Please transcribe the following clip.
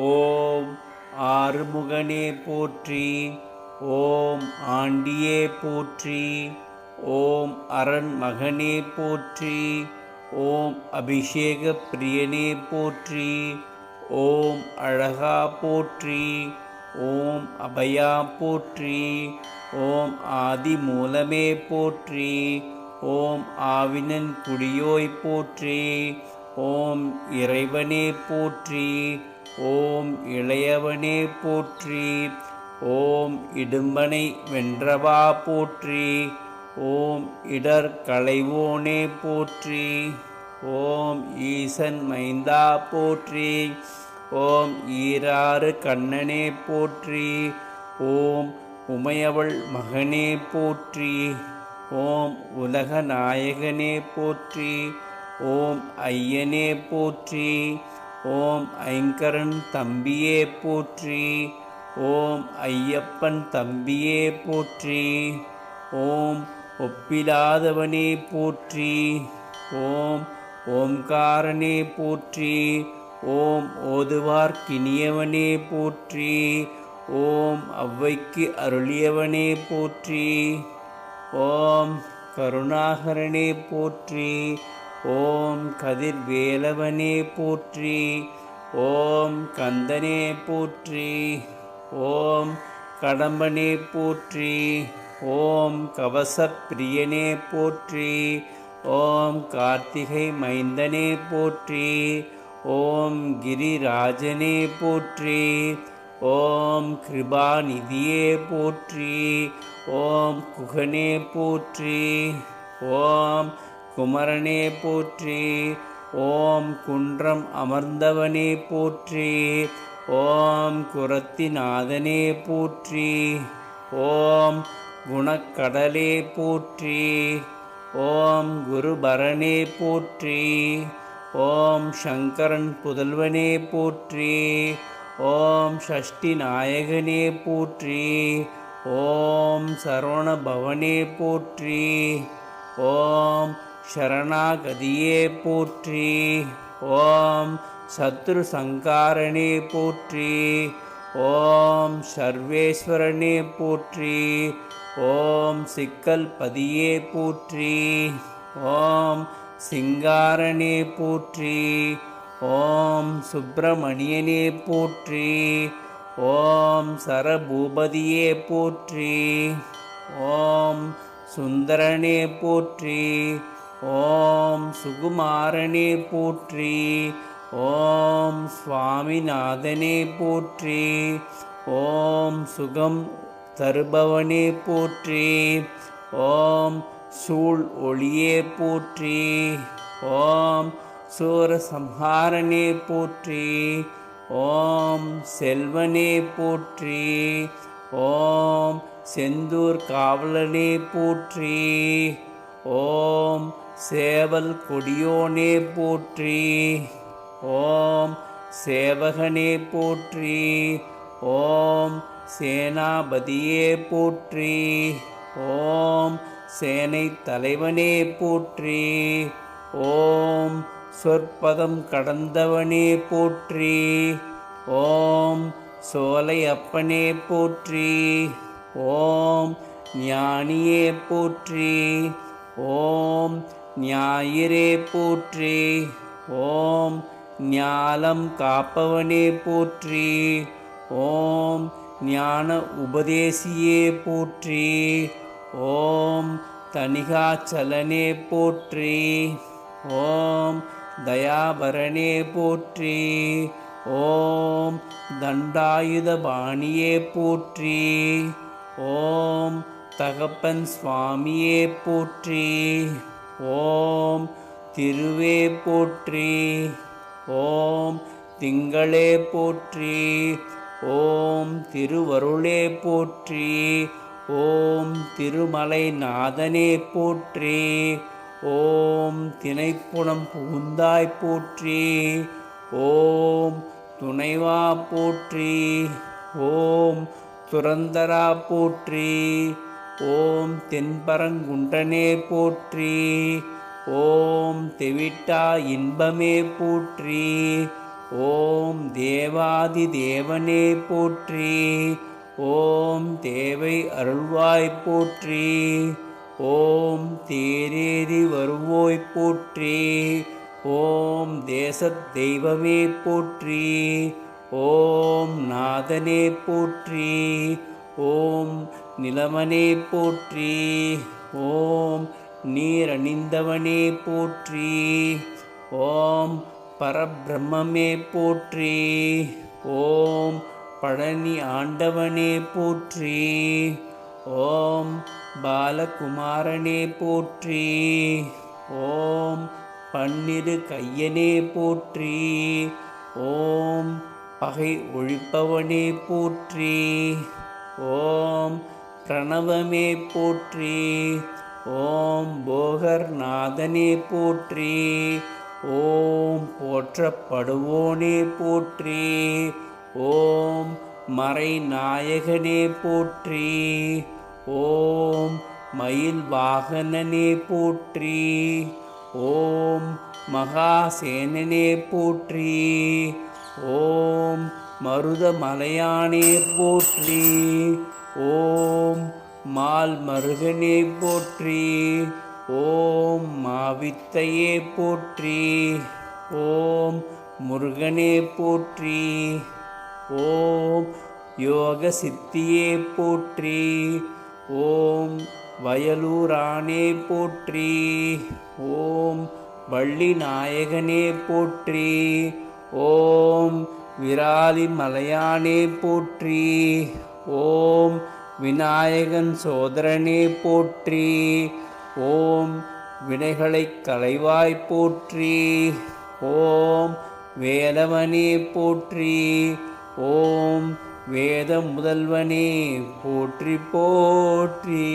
ஓம் ஆறுமுகனே போற்றி. ஓம் ஆண்டியே போற்றி. ஓம் அரண்மகனே போற்றி. ஓம் அபிஷேக பிரியனே போற்றி. ஓம் அழகா போற்றி. ஓம் அபயா போற்றி. ஓம் ஆதி மூலமே போற்றி. ஓம் ஆவினன் குடியோய் போற்றி. ஓம் இறைவனே போற்றி. ஓம் இளையவனே போற்றி. ஓம் இடும்பனை வென்றவா போற்றி. ஓம் இடர் களைவோனே போற்றி. ஓம் ஈசன் மைந்தா போற்றி. ஓம் ஈராறு கண்ணனே போற்றி. ஓம் உமையவள் மகனே போற்றி. ஓம் உலக நாயகனே போற்றி. ஓம் ஐயனே போற்றி. ஓம் ஐங்கரன் தம்பியே போற்றி. ஓம் ஐயப்பன் தம்பியே போற்றி. ஓம் ஒப்பிலாதவனே போற்றி. ஓம் ஓம்காரனே போற்றி. ஓம் ஓதுவார்க்கினியவனே போற்றி. ஓம் ஔவைக்கு அருளியவனே போற்றி. ஓம் கருணாகரனே போற்றி. ஓம் கதிர்வேலவனே போற்றி. ஓம் கந்தனே போற்றி. ஓம் கடம்பனே போற்றி. ஓம் கவசப்பிரியனே போற்றி. ஓம் கார்த்திகை மைந்தனே போற்றி. ஓம் கிரிராஜனே போற்றி. ஓம் கிருபாநிதியே போற்றி. ஓம் குகனே போற்றி. ஓம் குமரனே போற்றி. ஓம் குன்றம் அமர்ந்தவனே போற்றி. ஓம் குரத்திநாதனே போற்றி. ஓம் குணக்கடலே போற்றி. ஓம் குருபரனே போற்றி. ஓம் சங்கரன் புதல்வனே போற்றி. ஓம் ஷஷ்டி நாயகனே போற்றி. ஓம் சரவணபவனே போற்றி. ஓம் சரணாகதியே போற்றி. ஓம் சத்ரு சங்காரனே போற்றி. ஓம் சர்வேஸ்வரனே போற்றி. ஓம் சிக்கல் பதியே போற்றி. ஓம் சிங்காரனே போற்றி. ஓம் சுப்பிரமணியனே போற்றி. ஓம் சரபூபதியே போற்றி. ஓம் சுந்தரனே போற்றி. ஓம் சுகுமாரனே போற்றி. ஓம் சுவாமிநாதனே போற்றி. ஓம் சுகம் தருபவனே போற்றி. ஓம் சூழ் ஒளியே போற்றி. ஓம் சூரசம்ஹாரனே போற்றி. ஓம் செல்வனே போற்றி. ஓம் செந்தூர் காவலனே போற்றி. ஓம் சேவல் கொடியோனே போற்றி. ஓம் சேவகனே போற்றி. ஓம் சேனாபதியே போற்றி. ஓம் சேனை தலைவனே போற்றி. ஓம் சொற்பதம் கடந்தவனே போற்றி. ஓம் சோலை அப்பனே போற்றி. ஓம் ஞானியே போற்றி. ஓம் ஞாயிறே போற்றி. ஓம் ஞாலம் காப்பவனே போற்றி. ஓம் ஞான உபதேசியே போற்றி. ஓம் தணிகாச்சலனே போற்றி. ஓம் தயாபரனே போற்றி. ஓம் தண்டாயுதபாணியே போற்றி. ஓம் தகப்பன் சுவாமியே போற்றி. ஓம் திருவே போற்றி. ஓம் திங்களே போற்றி. ஓம் திருவருளே போற்றி. ஓம் திருமலை நாதனே போற்றி. ஓம் தினைப்புணம் புகுந்தாய் போற்றி. ஓம் துணைவா போற்றி. ஓம் துரந்தரா போற்றி. ஓம் தென்பரங்குன்றனே போற்றி. ஓம் தெவிட்டா இன்பமே போற்றி. ஓம் தேவாதி தேவனே போற்றி. ஓம் தேவை அருள்வாய் போற்றி. ஓம் தேரேறி வருவோய் போற்றி. ஓம் தேசத் தெய்வமே போற்றி. ஓம் நாதனே போற்றி. ஓம் நிலமனே போற்றி. ஓம் நீரணிந்தவனே போற்றி. ஓம் பரபிரம்மே போற்றி. ஓம் பழனி ஆண்டவனே போற்றி. ஓம் பாலகுமாரனே போற்றி. ஓம் பன்னிரு கையனே போற்றி. ஓம் பகை ஒழிப்பவனே போற்றி. ஓம் பிரணவமே போற்றி. ஓம் போகர்நாதனே போற்றி. ஓம் போற்றப்படுவோனே போற்றி. ஓம் மறைநாயகனே போற்றி. ஓம் மயில் வாகனனே போற்றி. ஓம் மகாசேனனே போற்றி. ஓம் மருதமலையானே போற்றி. ஓம் மால் மருகனே போற்றி. ஓம் மாவித்தையே போற்றி. ஓம் முருகனே போற்றி. ஓம் யோக சித்தியே போற்றி. ஓம் வயலூரானே போற்றி. ஓம் வள்ளி நாயகனே போற்றி. ஓம் விராலி மலையானே போற்றி. ஓம் விநாயகன் சோதரனே போற்றி. ஓம் வினைகளைக் களைவாய் போற்றி. ஓம் வேலவனே போற்றி. ஓம் வேத முதல்வனே போற்றி போற்றி.